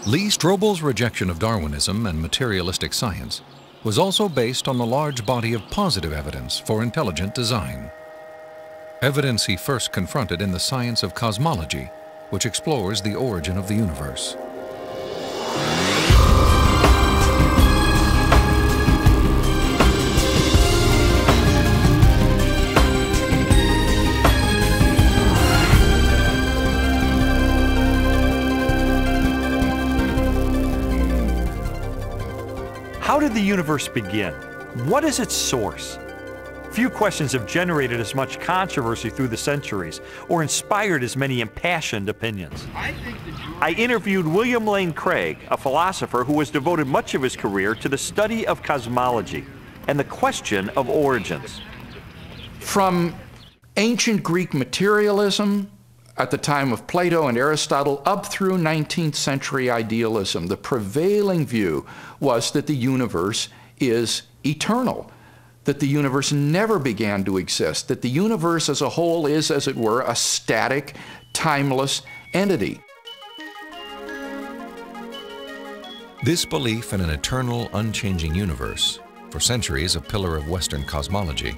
Lee Strobel's rejection of Darwinism and materialistic science was also based on the large body of positive evidence for intelligent design. Evidence he first confronted in the science of cosmology, which explores the origin of the universe. How did the universe begin? What is its source? Few questions have generated as much controversy through the centuries or inspired as many impassioned opinions. I interviewed William Lane Craig, a philosopher who has devoted much of his career to the study of cosmology and the question of origins. From ancient Greek materialism at the time of Plato and Aristotle up through 19th century idealism, the prevailing view was that the universe is eternal, that the universe never began to exist, that the universe as a whole is, as it were, a static, timeless entity. This belief in an eternal, unchanging universe, for centuries a pillar of Western cosmology,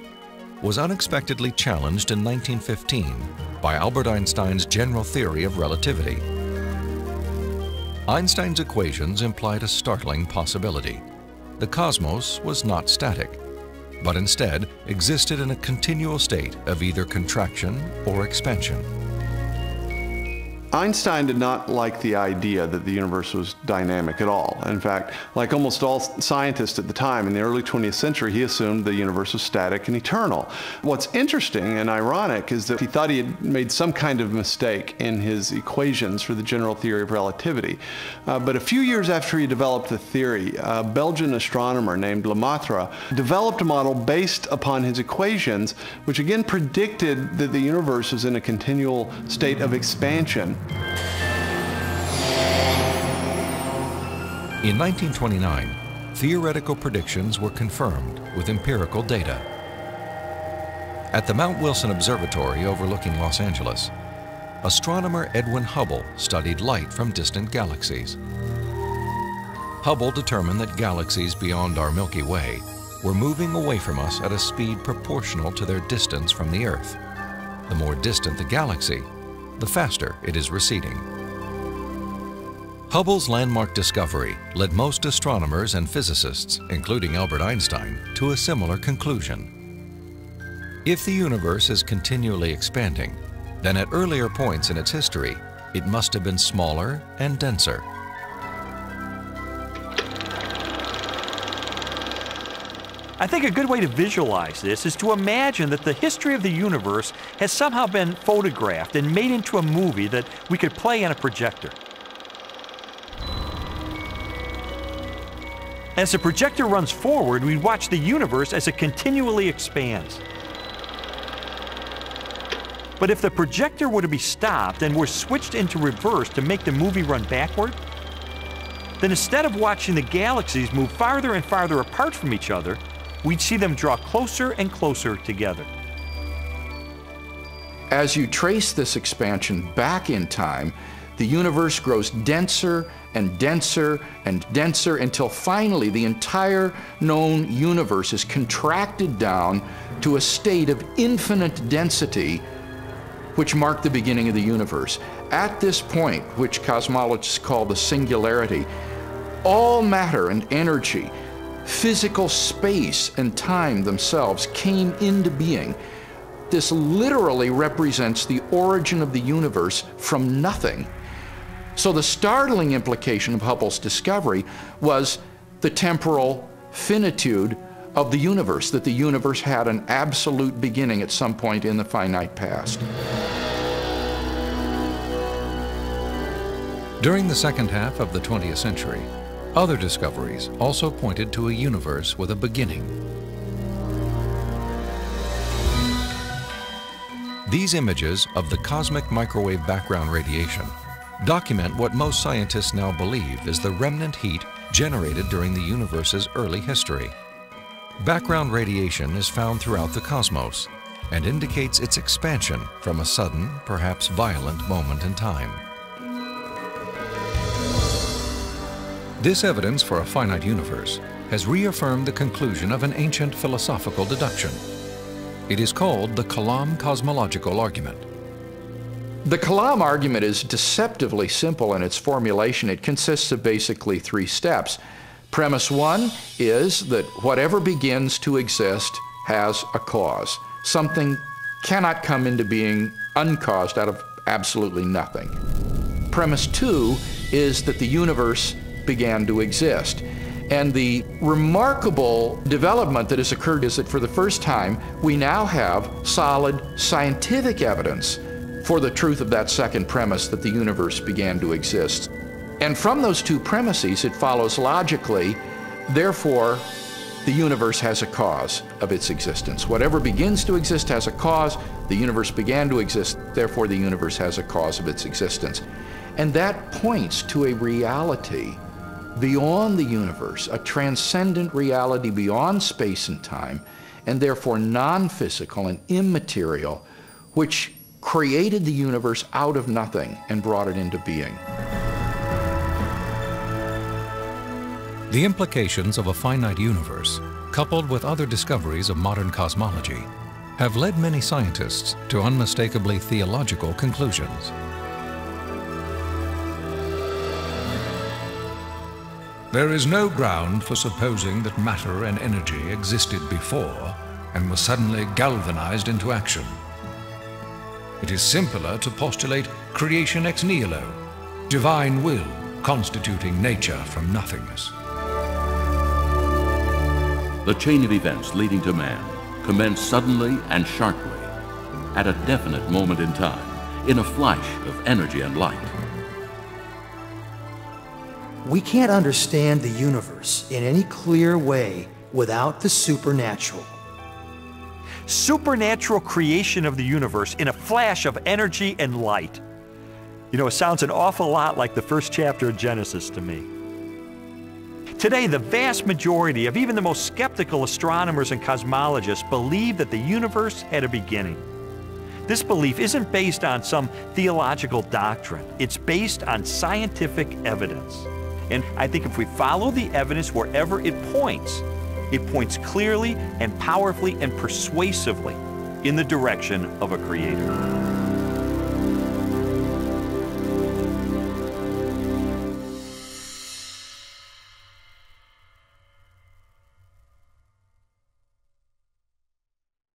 was unexpectedly challenged in 1915 by Albert Einstein's general theory of relativity. Einstein's equations implied a startling possibility. The cosmos was not static, but instead existed in a continual state of either contraction or expansion. Einstein did not like the idea that the universe was dynamic at all. In fact, like almost all scientists at the time in the early 20th century, he assumed the universe was static and eternal. What's interesting and ironic is that he thought he had made some kind of mistake in his equations for the general theory of relativity. But a few years after he developed the theory, a Belgian astronomer named Lemaitre developed a model based upon his equations, which again predicted that the universe was in a continual state of expansion. In 1929, theoretical predictions were confirmed with empirical data. At the Mount Wilson Observatory overlooking Los Angeles, astronomer Edwin Hubble studied light from distant galaxies. Hubble determined that galaxies beyond our Milky Way were moving away from us at a speed proportional to their distance from the Earth. The more distant the galaxy, the faster it is receding. Hubble's landmark discovery led most astronomers and physicists, including Albert Einstein, to a similar conclusion. If the universe is continually expanding, then at earlier points in its history, it must have been smaller and denser. I think a good way to visualize this is to imagine that the history of the universe has somehow been photographed and made into a movie that we could play on a projector. As the projector runs forward, we watch the universe as it continually expands. But if the projector were to be stopped and were switched into reverse to make the movie run backward, then instead of watching the galaxies move farther and farther apart from each other, we'd see them draw closer and closer together. As you trace this expansion back in time, the universe grows denser and denser and denser until finally the entire known universe is contracted down to a state of infinite density, which marked the beginning of the universe. At this point, which cosmologists call the singularity, all matter and energy, physical space and time themselves came into being. This literally represents the origin of the universe from nothing. So the startling implication of Hubble's discovery was the temporal finitude of the universe, that the universe had an absolute beginning at some point in the finite past. During the second half of the 20th century, other discoveries also pointed to a universe with a beginning. These images of the cosmic microwave background radiation document what most scientists now believe is the remnant heat generated during the universe's early history. Background radiation is found throughout the cosmos and indicates its expansion from a sudden, perhaps violent moment in time. This evidence for a finite universe has reaffirmed the conclusion of an ancient philosophical deduction. It is called the Kalam cosmological argument. The Kalam argument is deceptively simple in its formulation. It consists of basically 3 steps. Premise 1 is that whatever begins to exist has a cause. Something cannot come into being uncaused out of absolutely nothing. Premise 2 is that the universe began to exist. And the remarkable development that has occurred is that for the first time, we now have solid scientific evidence for the truth of that second premise, that the universe began to exist. And from those 2 premises, it follows logically, therefore, the universe has a cause of its existence. Whatever begins to exist has a cause. The universe began to exist, therefore the universe has a cause of its existence. And that points to a reality beyond the universe, a transcendent reality beyond space and time, and therefore non-physical and immaterial, which created the universe out of nothing and brought it into being. The implications of a finite universe, coupled with other discoveries of modern cosmology, have led many scientists to unmistakably theological conclusions. There is no ground for supposing that matter and energy existed before and were suddenly galvanized into action. It is simpler to postulate creation ex nihilo, divine will constituting nature from nothingness. The chain of events leading to man commenced suddenly and sharply, at a definite moment in time, in a flash of energy and light. We can't understand the universe in any clear way without the supernatural. Supernatural creation of the universe in a flash of energy and light. You know, it sounds an awful lot like the first chapter of Genesis to me. Today, the vast majority of even the most skeptical astronomers and cosmologists believe that the universe had a beginning. This belief isn't based on some theological doctrine. It's based on scientific evidence. And I think if we follow the evidence wherever it points clearly and powerfully and persuasively in the direction of a creator.